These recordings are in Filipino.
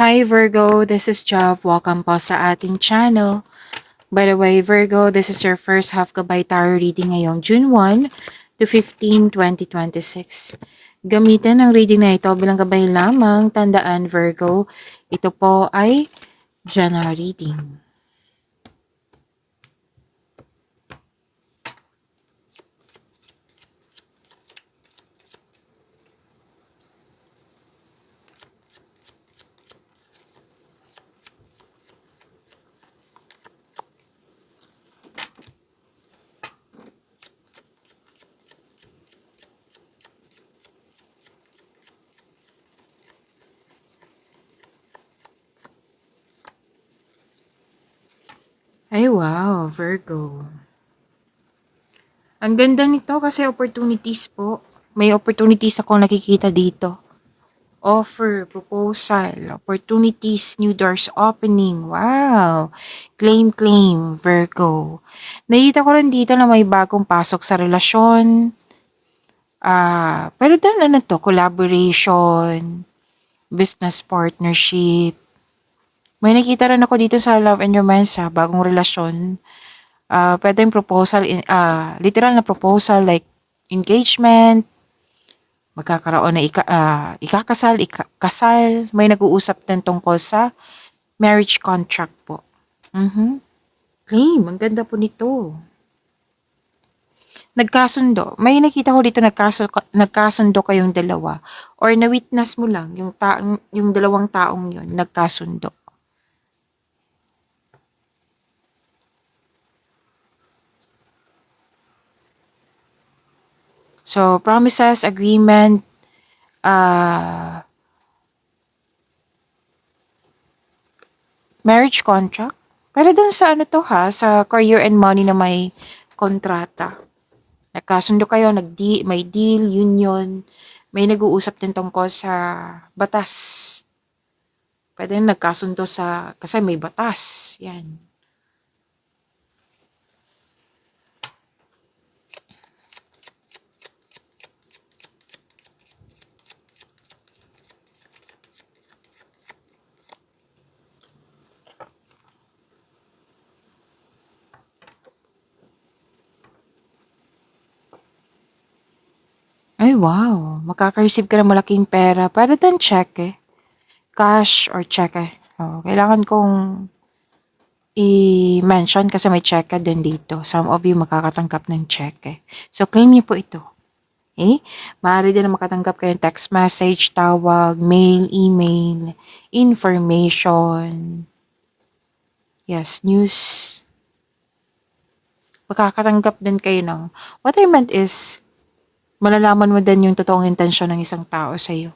Hi Virgo, this is Jav. Welcome po sa ating channel. By the way, Virgo, this is your first half gabay tarot reading ngayong June 1 to 15, 2026. Gamitin ang reading na ito bilang gabay lamang. Tandaan Virgo, ito po ay general reading. Ay wow, Virgo. Ang ganda nito kasi opportunities po. May opportunities akong nakikita dito. Offer, proposal, opportunities, new doors opening. Wow! Claim, Virgo. Nakita ko rin dito na may bagong pasok sa relasyon. Pero dan ano to, collaboration, business partnership. May nakita rin ako dito sa love and romance bagong relasyon. Pwedeng proposal, literal na proposal like engagement, magkakaroon na kasal, may nag-uusap din tungkol sa marriage contract po. Claim, ang ganda po nito. Nagkasundo. May nakita ko dito nagkasundo kayong dalawa or na-witness mo lang yung dalawang taong yun nagkasundo. So, promises, agreement, marriage contract. Pero dun sa ano to sa career and money na may kontrata. Nagkasundo kayo, may deal, union, may nag-uusap din tungkol sa batas. Pwede rin nagkasundo kasi may batas. Yan. Ay wow, makaka-receive ka ng malaking pera. Para din cheque. Cash or cheque. Kailangan kong i-mention kasi may cheque din dito. Some of you makakatanggap ng cheque. So claim niyo po ito. Okay? Maaari din na makatanggap kayo ng text message, tawag, mail, email, information. Yes, news. Makakatanggap din kayo ng, what I meant is, malalaman mo din yung totoong intensyon ng isang tao sa iyo.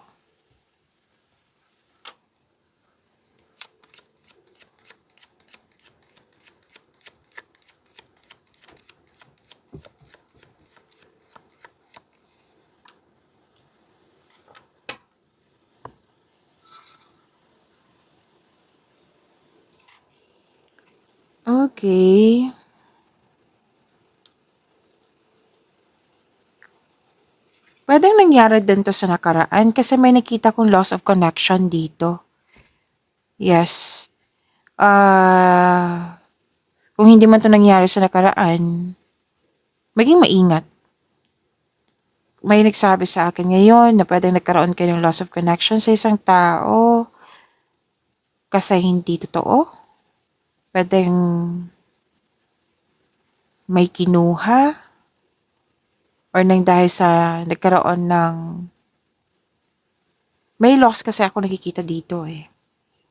Okay. Pwedeng nangyari din to sa nakaraan kasi may nakita kong loss of connection dito. Yes. Kung hindi man to nangyari sa nakaraan, maging maingat. May nagsabi sa akin ngayon na pwedeng nagkaroon kayo ng loss of connection sa isang tao kasi hindi totoo. Pwedeng may kinuha or nang dahil sa nagkaroon ng may loss kasi ako nakikita dito eh.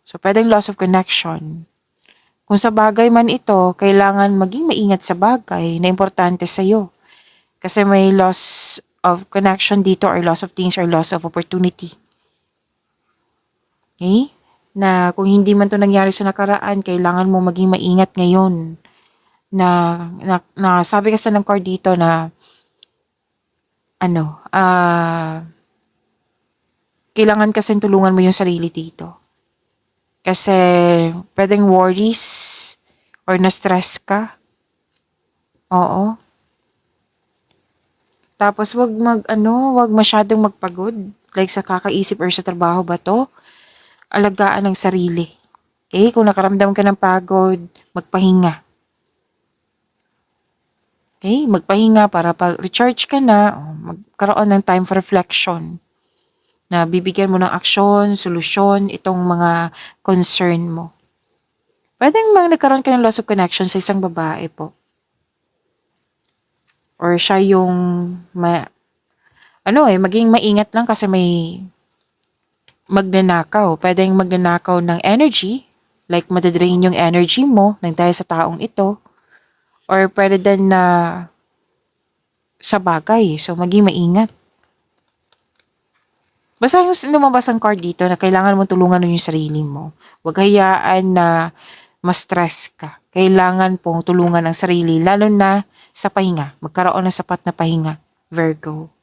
So, pwedeng loss of connection. Kung sa bagay man ito, kailangan maging maingat sa bagay na importante sa'yo. Kasi may loss of connection dito or loss of things or loss of opportunity. Okay? Na kung hindi man to nangyari sa nakaraan, kailangan mo maging maingat ngayon. Na sabi kasi ng card dito na kailangan kasi tulungan mo yung sarili dito. Kasi pwedeng worries or na-stress ka. Oo. Tapos wag masyadong magpagod like sa kakaisip or sa trabaho ba to. alagaan ng sarili. Okay? Kung nakaramdam ka ng pagod, magpahinga. Okay? Magpahinga para pag-recharge ka na, magkaroon ng time for reflection na bibigyan mo ng aksyon, solusyon, itong mga concern mo. Pwedeng nagkaroon ka ng loss of connection sa isang babae po. Or siya yung, maging maingat lang kasi may magnanakaw. Pwedeng magnanakaw ng energy, like madadrain yung energy mo nang dahil sa taong ito. Or pwede din na sa bagay. So, maging maingat. Basta lumabas ang card dito na kailangan mo tulungan yung sarili mo. Huwag hayaan na ma-stress ka. Kailangan pong tulungan ang sarili, lalo na sa pahinga. Magkaroon ng sapat na pahinga, Virgo.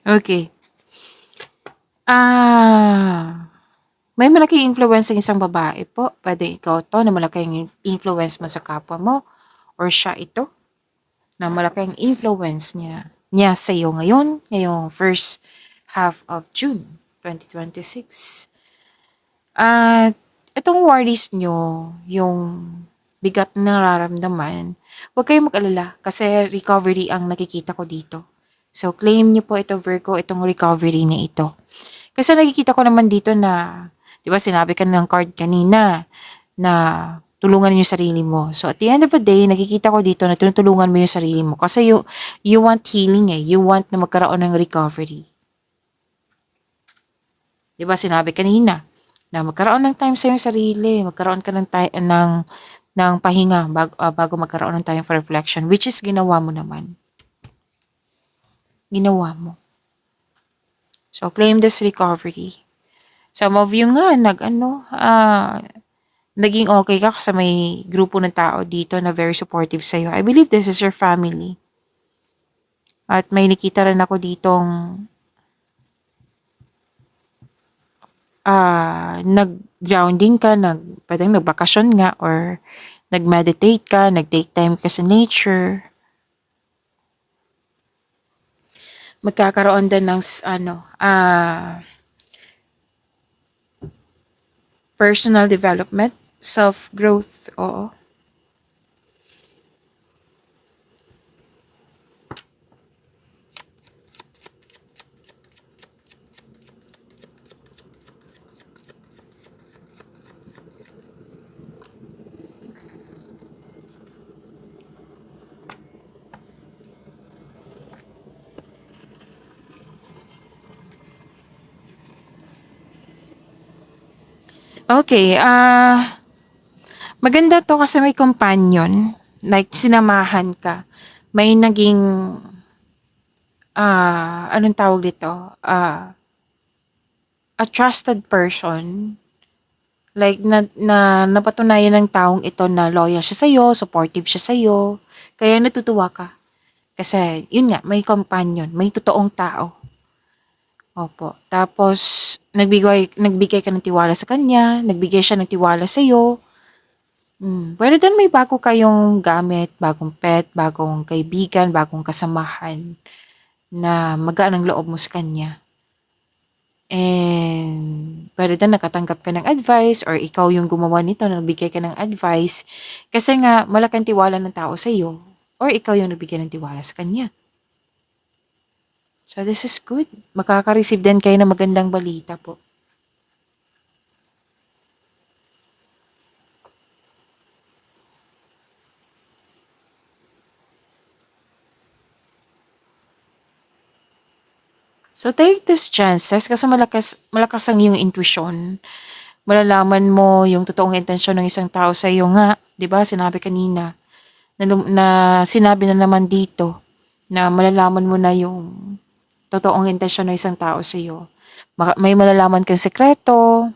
Okay. May malaking influence ng isang babae po. Pwede ikaw to na malaking influence mo sa kapwa mo. Or siya ito na malaking influence niya sa iyo ngayong first half of June 2026. At itong worries nyo, yung bigat na nararamdaman, huwag kayong mag-alala kasi recovery ang nakikita ko dito. So, claim niyo po ito, Virgo, itong recovery na ito. Kasi nakikita ko naman dito na, di ba sinabi ka ng card kanina na tulungan niyo yung sarili mo. So, at the end of the day, nakikita ko dito na tinutulungan mo yung sarili mo. Kasi you want healing eh. You want na magkaroon ng recovery. Di ba sinabi kanina na magkaroon ng time sa iyong sarili, magkaroon ka ng pahinga bago magkaroon ng time for reflection, which is ginawa mo naman. Ginawa mo. So, claim this recovery. Some of you nga, naging okay ka kasi may grupo ng tao dito na very supportive sa'yo. I believe this is your family. At may nakita rin ako ditong nag-grounding ka, pwedeng nagbakasyon nga or nag-meditate ka, nag-take time ka sa nature. Magkakaroon din ng personal development, self-growth, oo. Okay, maganda to kasi may companion, like sinamahan ka. May naging, anong tawag dito? A trusted person. Like, napatunayan ng taong ito na loyal siya sa'yo, supportive siya sa'yo. Kaya natutuwa ka. Kasi, yun nga, may companion, may totoong tao. Opo. Tapos, nagbigay ka ng tiwala sa kanya, nagbigay siya ng tiwala sa'yo. Pwede din may bago kayong gamit, bagong pet, bagong kaibigan, bagong kasamahan na magaan ang loob mo sa kanya. And pwede din nakatanggap ka ng advice or ikaw yung gumawa nito, nagbigay ka ng advice kasi nga malaking tiwala ng tao sa iyo or ikaw yung nagbigay ng tiwala sa kanya. So this is good. Makaka-receive din kayo ng magandang balita po. So take these chances kasi malakas ang iyong intuition. Malalaman mo yung totoong intensyon ng isang tao sa iyo nga, 'di ba? Sinabi kanina na sinabi na naman dito na malalaman mo na yung totoong intensyon ng isang tao sa iyo. May malalaman kang sekreto,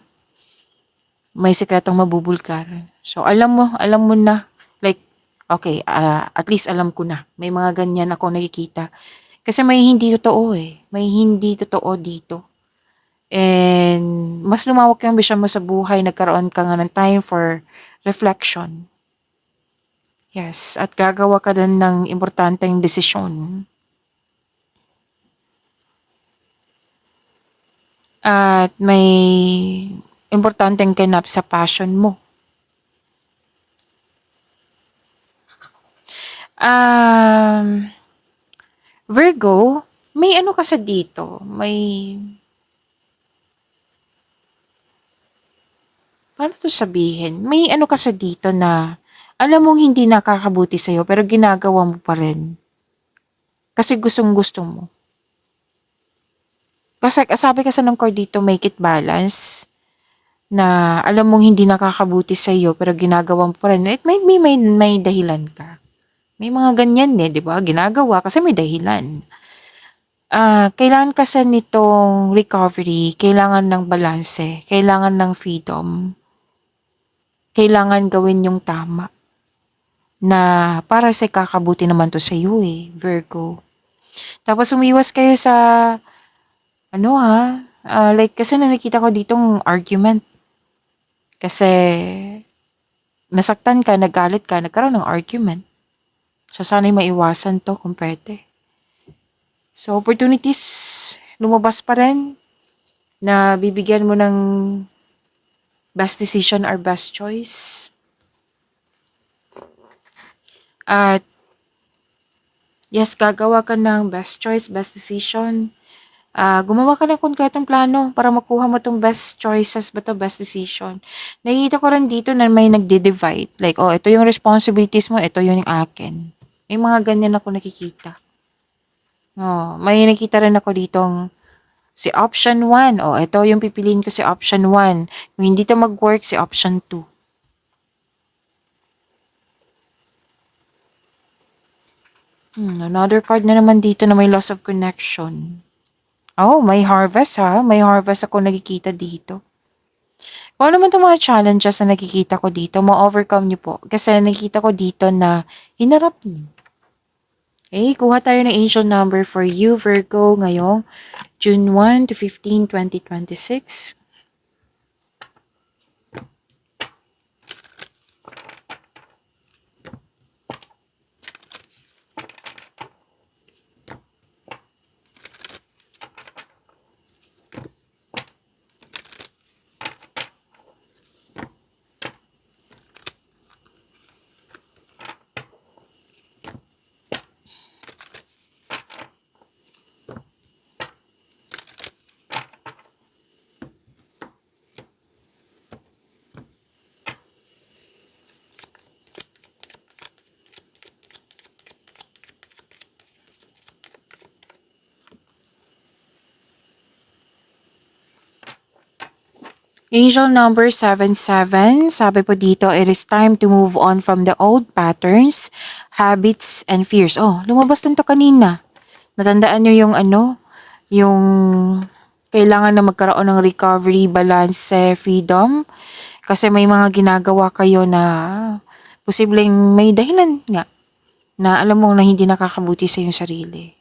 may sikretong mabubulkar. So, alam mo na. Like, okay, at least alam ko na. May mga ganyan ako nakikita. Kasi may hindi totoo eh. May hindi totoo dito. And mas lumawak yung vision mo sa buhay. Nagkaroon ka nga ng time for reflection. Yes, at gagawa ka din ng importanteng desisyon. At may importanteng ganap sa passion mo. Um, Virgo, may ano ka sa dito? Paano to sabihin? May ano ka sa dito na alam mong hindi nakakabuti sa'yo pero ginagawa mo pa rin. Kasi gustong-gusto mo. Kasi sabi kasi ng card dito, make it balance. Na alam mong hindi nakakabuti sa'yo pero ginagawa mo pa rin. It might be may dahilan ka. May mga ganyan eh, di ba? Ginagawa kasi may dahilan. Kailangan kasi nitong recovery, kailangan ng balanse, kailangan ng freedom. Kailangan gawin yung tama na para sa kakabuti naman to sa iyo eh, Virgo. Tapos umiwas kayo sa like kasi nakikita ko ditong argument. Kasi nasaktan ka, nagalit ka, nagkaroon ng argument. So sana'y maiwasan to kung pwede. So opportunities, lumabas pa rin na bibigyan mo ng best decision or best choice. At yes, gagawa ka ng best choice, best decision. Gumawa ka ng konkretong plano para makuha mo tong best choices ba to, best decision. Nakikita ko rin dito na may nagde-divide. Like, ito yung responsibilities mo, ito yung akin. May mga ganyan ako nakikita. May nakita rin ako ditong si option 1. Ito yung pipiliin ko si option 1. Kung hindi to mag-work, si option 2. Another card na naman dito na may loss of connection. May harvest ha. May harvest ako nakikita dito. Kung ano naman itong mga challenges na nakikita ko dito, ma-overcome niyo po. Kasi nakikita ko dito na hinarap niyo. Okay, kuha tayo ng angel number for you, Virgo, ngayong June 1 to 15, 2026. Angel number 77, sabi po dito, it is time to move on from the old patterns, habits, and fears. Lumabas din to kanina. Natandaan nyo yung kailangan na magkaroon ng recovery, balance, freedom. Kasi may mga ginagawa kayo na posibleng may dahilan nga na alam mo na hindi nakakabuti sa iyong sarili.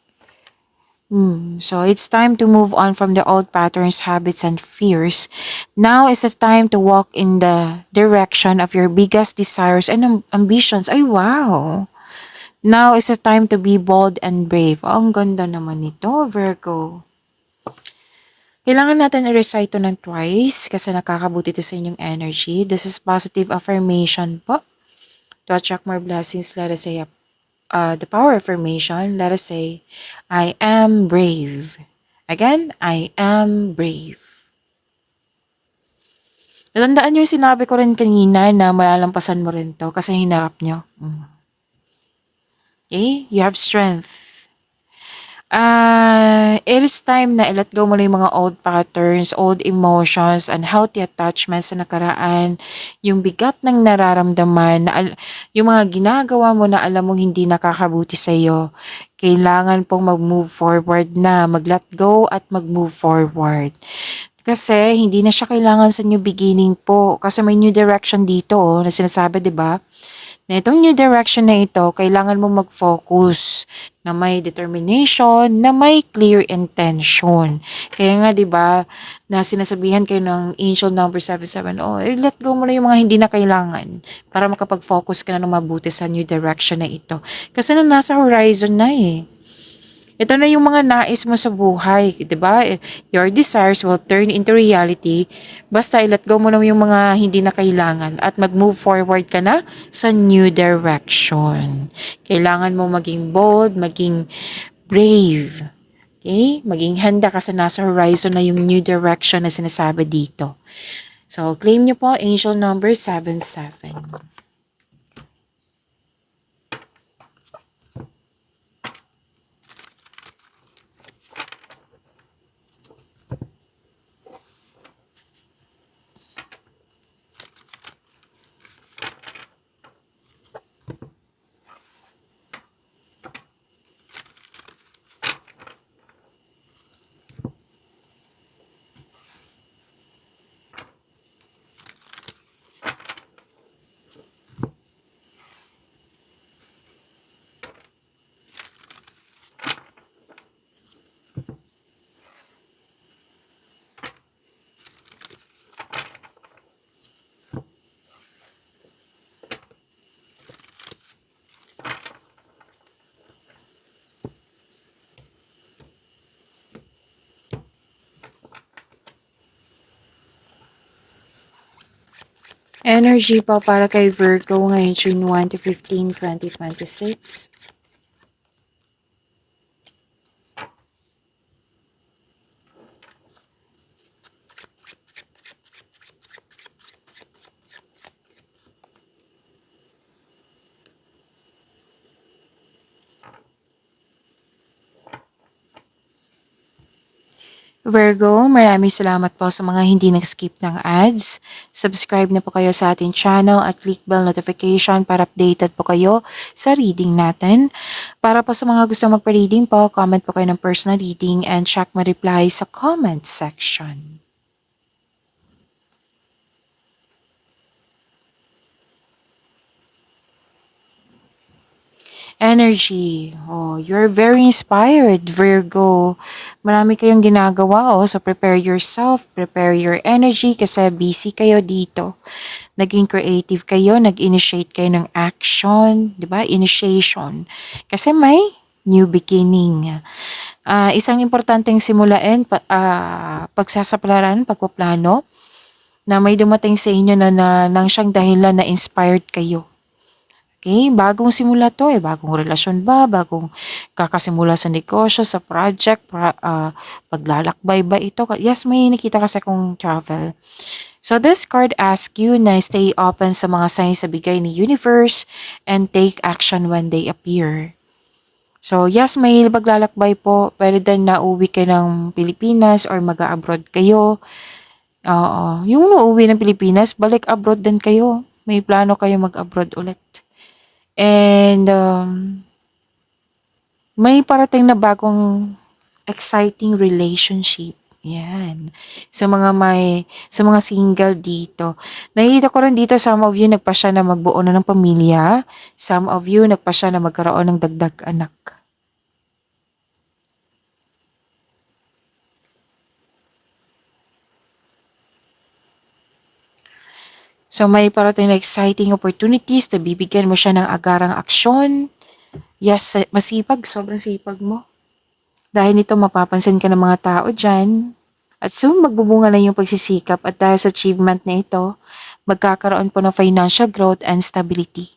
So it's time to move on from the old patterns, habits, and fears. Now is the time to walk in the direction of your biggest desires and ambitions. Ay, wow! Now is the time to be bold and brave. Ang ganda naman nito, Virgo. Kailangan natin i-recite ito ng twice kasi nakakabuti ito sa inyong energy. This is positive affirmation po. To attract more blessings, let us say the power affirmation, let us say, I am brave. Again, I am brave. Natandaan nyo yung sinabi ko rin kanina na malalampasan mo rin to kasi hinarap nyo. Okay? You have strength. It is time na i-let go mo na yung mga old patterns, old emotions, unhealthy attachments sa nakaraan, yung bigat ng nararamdaman, yung mga ginagawa mo na alam mong hindi nakakabuti sa iyo. Kailangan pong mag-move forward na, mag-let go at mag-move forward. Kasi hindi na siya kailangan sa new beginning po. Kasi may new direction dito na sinasabi, 'di ba? Na itong new direction na ito, kailangan mo mag-focus na may determination, na may clear intention. Kaya nga 'di ba, na sinasabihan kayo ng angel number 77, oh, let go mo na yung mga hindi na kailangan para makapag-focus ka na ng mabuti sa new direction na ito. Kasi nasa horizon na eh. Ito na yung mga nais mo sa buhay, 'di ba? Your desires will turn into reality basta i-let go mo na yung mga hindi na kailangan at mag-move forward ka na sa new direction. Kailangan mo maging bold, maging brave. Okay? Maging handa ka sa nasa horizon na yung new direction na sinasabi dito. So, claim niyo po angel number 77. Energy po para kay Virgo ngayon June 1 to 15, 2026. Virgo, maraming salamat po sa mga hindi nag-skip ng ads. Subscribe na po kayo sa ating channel at click bell notification para updated po kayo sa reading natin. Para po sa mga gusto magpa-reading po, comment po kayo ng personal reading and check my reply sa comment section. Energy. Oh, you're very inspired, Virgo. Marami kayong ginagawa, so prepare yourself, prepare your energy kasi busy kayo dito. Naging creative kayo, nag-initiate kayo ng action, 'di ba? Initiation. Kasi may new beginning. Isang importanteng simulain, pagsasaplaran, pagpaplano, na may dumating sa inyo na nang siyang dahilan na inspired kayo. Okay, bagong simula to eh, bagong relasyon ba, bagong kakasimula sa negosyo, sa project, paglalakbay ba ito? Yes, may nakita kasi akong travel. So this card asks you na stay open sa mga signs sa bigay ni universe and take action when they appear. So yes, may paglalakbay po, pwede din na uwi kayo ng Pilipinas or mag-abroad kayo. Oo, yung uuwi ng Pilipinas, balik abroad din kayo. May plano kayo mag-abroad ulit. And may parating na bagong exciting relationship. Yan. Sa mga single dito. Nakikita ko rin dito, some of you nagpasya na magbuo na ng pamilya. Some of you nagpasya na magkaroon ng dagdag anak. So may parating na exciting opportunities na bibigyan mo siya ng agarang aksyon. Yes, masipag, sobrang sipag mo. Dahil nito mapapansin ka ng mga tao dyan. At soon magbubunga na yung pagsisikap at dahil sa achievement na ito, magkakaroon po ng financial growth and stability.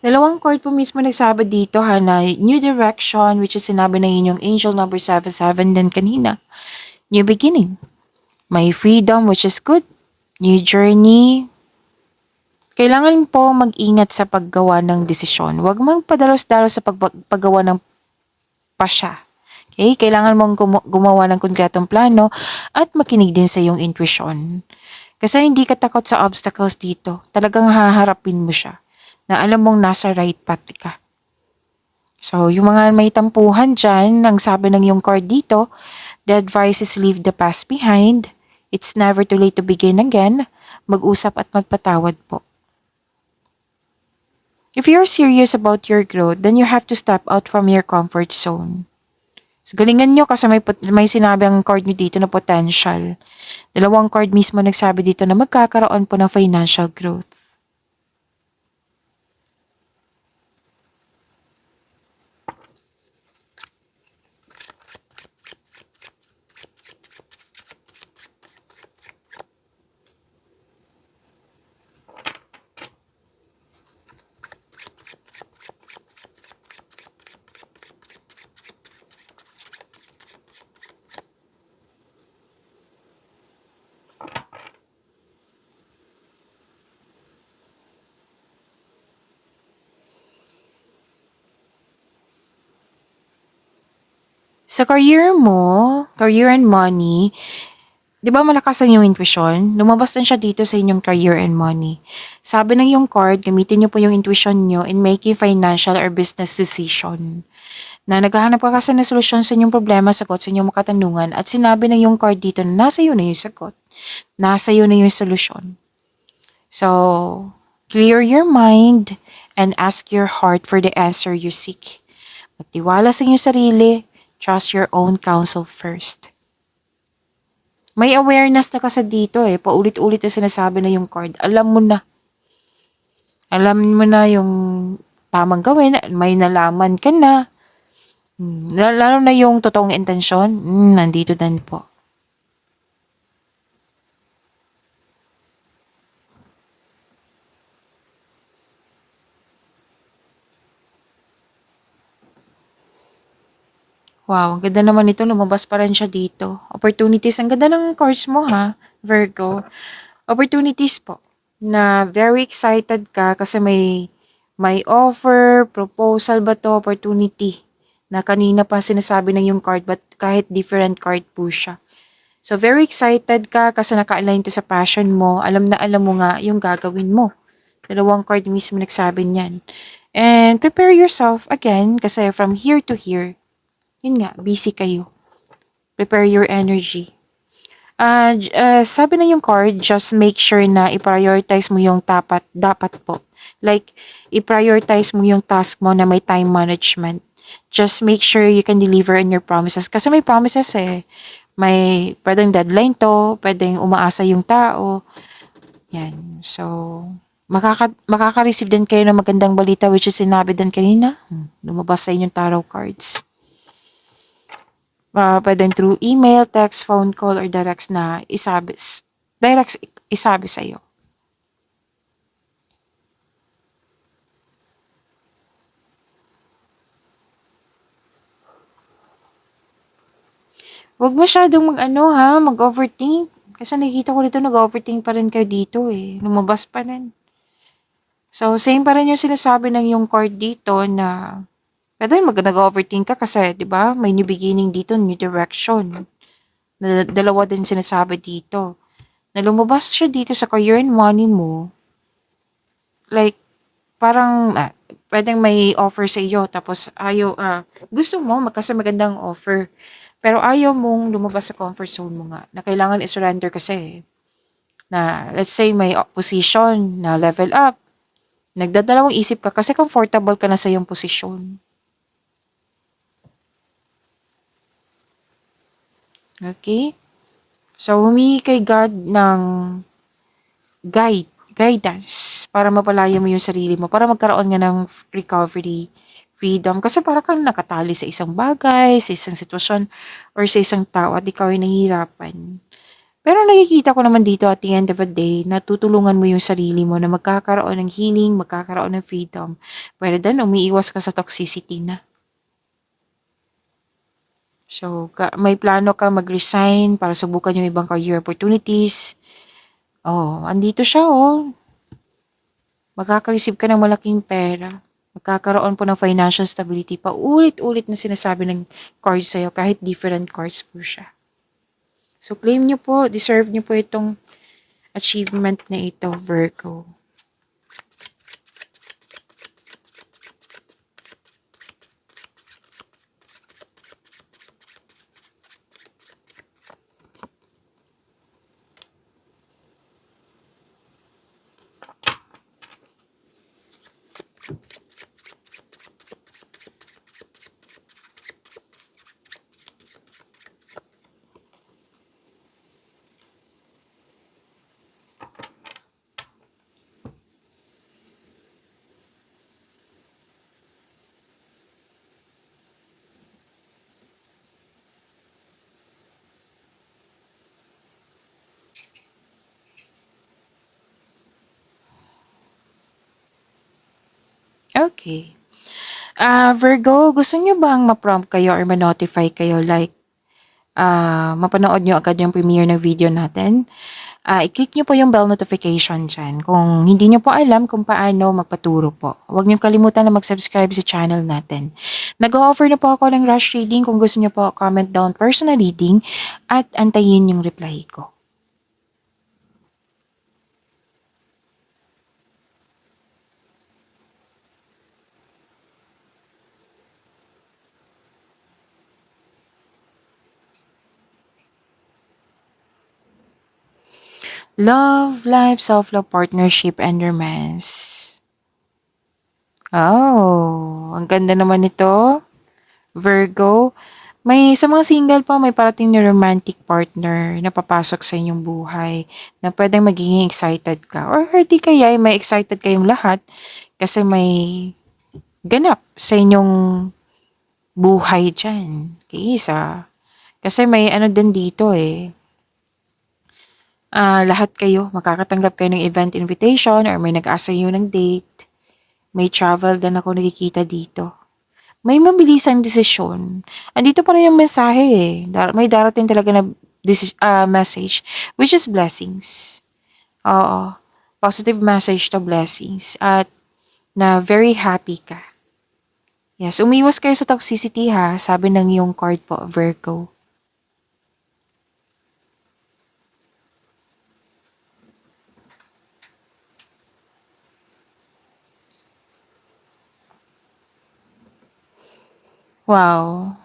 Dalawang card po mismo nagsabi dito ha na new direction, which is sinabi na inyong angel number 77 din kanina. New beginning. May freedom, which is good. New journey. Kailangan po mag-ingat sa paggawa ng desisyon. Huwag mang padalos-dalos sa paggawa ng pasya. Okay? Kailangan mong gumawa ng konkretong plano at makinig din sa iyong intuition. Kasi hindi ka takot sa obstacles dito. Talagang haharapin mo siya na alam mong nasa right path ka. So, yung mga may tampuhan dyan, ang sabi ng yung card dito, the advice is leave the past behind. It's never too late to begin again. Mag-usap at magpatawad po. If you're serious about your growth, then you have to step out from your comfort zone. So, galingan nyo kasi may sinabi ang card nyo dito na potential. Dalawang card mismo nagsabi dito na magkakaroon po ng financial growth. Sa career mo, career and money, di ba malakas ang iyong intuition? Lumabas din siya dito sa inyong career and money. Sabi ng iyong card, gamitin niyo po yung intuition niyo in making financial or business decision. Na naghahanap ka kasi ng solusyon sa inyong problema, sagot sa inyong makatanungan, at sinabi ng iyong card dito na nasa iyo na yung sagot. Nasa iyo na yung solusyon. So, clear your mind and ask your heart for the answer you seek. Magtiwala sa inyong sarili, trust your own counsel first. May awareness na kasi dito paulit-ulit na sinasabi na yung card. Alam mo na. Alam mo na yung tamang gawin, may nalaman ka na. Lalo na yung totoong intensyon, nandito din po. Wow, ang ganda naman nito. Lumabas pa rin siya dito. Opportunities. Ang ganda ng cards mo ha, Virgo. Opportunities po. Na very excited ka kasi may offer, proposal ba to, opportunity. Na kanina pa sinasabi ng yung card but kahit different card po siya. So very excited ka kasi naka-align to sa passion mo. Alam na alam mo nga yung gagawin mo. Dalawang card mismo nagsabi niyan. And prepare yourself again kasi from here to here, yun nga, busy kayo. Prepare your energy. Sabi na yung card, just make sure na i-prioritize mo yung dapat po. Like, i-prioritize mo yung task mo na may time management. Just make sure you can deliver on your promises. Kasi may promises may pwedeng deadline to, pwedeng umaasa yung tao. Yan. So, makaka-receive din kayo ng magandang balita which is sinabi din kanina. Lumabas sa inyong tarot cards. Pwedeng through email, text, phone call, or direct isabi sa'yo. Huwag masyadong mag-overthink. Kasi nakikita ko dito nag-overthink pa rin kayo dito Lumabas pa rin. So, same pa rin yung sinasabi ng yung card dito na pwede nag-overthink ka kasi, di ba, may new beginning dito, new direction. Dalawa din sinasabi dito. Na lumabas siya dito sa career and money mo, like, parang, pwedeng may offer sa iyo, tapos gusto mo, kasi magandang offer, pero ayaw mong lumabas sa comfort zone mo nga, na kailangan i-surrender kasi, na, let's say, may position na level up, nagdadalawang isip ka kasi comfortable ka na sa iyong posisyon. Okay? So, humingi kay God ng guidance para mapalaya mo yung sarili mo, para magkaroon nga ng recovery, freedom. Kasi para kang nakatali sa isang bagay, sa isang sitwasyon, or sa isang tao at ikaw ay nahihirapan. Pero nakikita ko naman dito at the end of the day, natutulungan mo yung sarili mo na magkakaroon ng healing, magkakaroon ng freedom. Pwede din umiiwas ka sa toxicity na. So, may plano ka mag-resign para subukan yung ibang career opportunities. Andito siya Makaka-receive ka ng malaking pera. Magkakaroon po ng financial stability. Paulit-ulit na sinasabi ng cards sa'yo kahit different cards po siya. So, claim nyo po, deserve nyo po itong achievement na ito, Virgo. Okay. Virgo, gusto niyo bang ma-prompt kayo or ma-notify kayo like mapanood niyo agad yung premiere ng video natin? I-click niyo po yung bell notification dyan. Kung hindi niyo po alam kung paano magpaturo po, huwag niyo kalimutan na mag-subscribe sa channel natin. Nag-o-offer na po ako ng rush reading. Kung gusto niyo po, comment down personal reading at antayin yung reply ko. Love, life, self-love, partnership, and romance. Oh, ang ganda naman nito. Virgo, may sa mga single pa, may parating na romantic partner na papasok sa inyong buhay na pwedeng magiging excited ka. Or di kaya ay may excited kayong lahat kasi may ganap sa inyong buhay dyan. Kay isa. Kasi may ano din dito lahat kayo, makakatanggap kayo ng event invitation or may nag-asa yun ng date. May travel din ako nakikita dito. May mabilisang desisyon. Andito pa rin yung mensahe may darating talaga na message, which is blessings. Oo. Positive message to blessings. At na very happy ka. Yes, umiwas kayo sa toxicity ha, sabi ng yung card po, Virgo. Wow.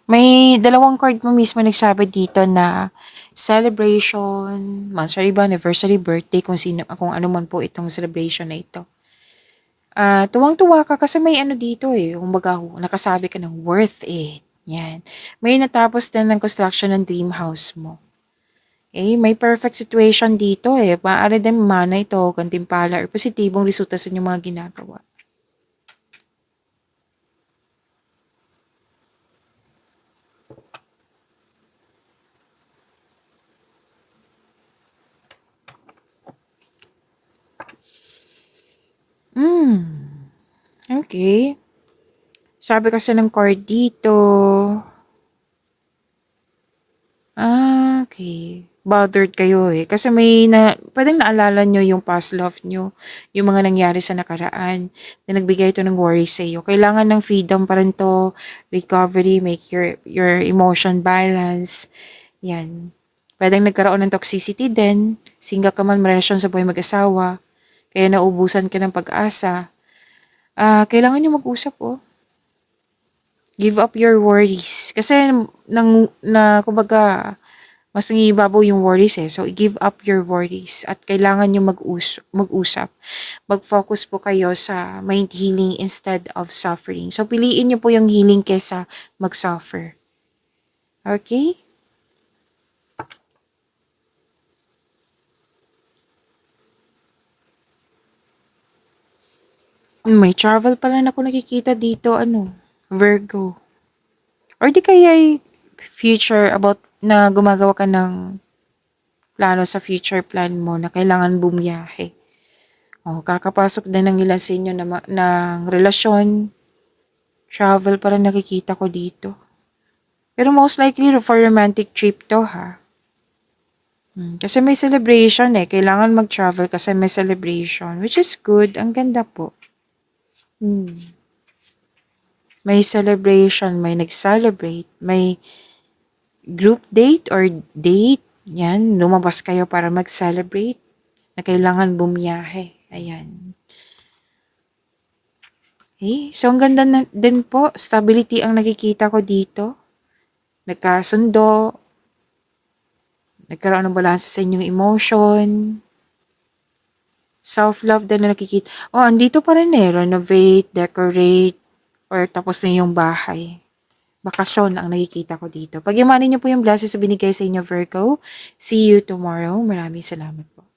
May dalawang card mo mismo nagsabi dito na celebration, monthsary ba, anniversary, birthday, kung ano man po itong celebration na ito. Tuwang-tuwa ka kasi may ano dito kumbaga nakasabi ka ng worth it. Yan. May natapos din ng construction ng dream house mo. May perfect situation dito Maaari din mana ito, gantimpala, or positibong resulta sa inyong mga ginagawa. Okay. Sabi kasi ng card dito, okay. Bothered kayo Kasi pwedeng naalala nyo yung past love nyo, yung mga nangyari sa nakaraan, na nagbigay ito ng worry sa iyo. Kailangan ng freedom pa rin to, recovery, make your emotion balance. Yan. Pwedeng nagkaroon ng toxicity din, single ka man, relasyon sa buhay mag-asawa, kaya naubusan ka ng pag-asa. Kailangan nyo mag-usap Give up your worries. Kasi kumbaga, mas nangibabaw yung worries So, give up your worries. At kailangan nyo mag-usap. Mag-focus po kayo sa mind healing instead of suffering. So, piliin nyo po yung healing kesa mag-suffer. Okay? May travel pala na ako nakikita dito, Virgo. Or di kaya future about na gumagawa ka ng plano sa future plan mo na kailangan bumiyahe. Kakapasok din ng ilan sa inyo ng relasyon. Travel para nakikita ko dito. Pero most likely for romantic trip to ha. Kasi may celebration Kailangan mag-travel kasi may celebration. Which is good. Ang ganda po. May celebration, may nag-celebrate, may group date or date. Yan, lumabas kayo para mag-celebrate na kailangan bumiyahe. Ayan. Okay, so ang ganda din po, stability ang nakikita ko dito. Nagkasundo, nagkaroon ng balanse sa inyong emotion, self-love din na nakikita. Oh, andito pa rin renovate, decorate, or tapos na yung bahay. Bakasyon ang nakikita ko dito. Pag-imanin niyo po yung blessings na binigay sa inyo, Virgo. See you tomorrow. Maraming salamat po.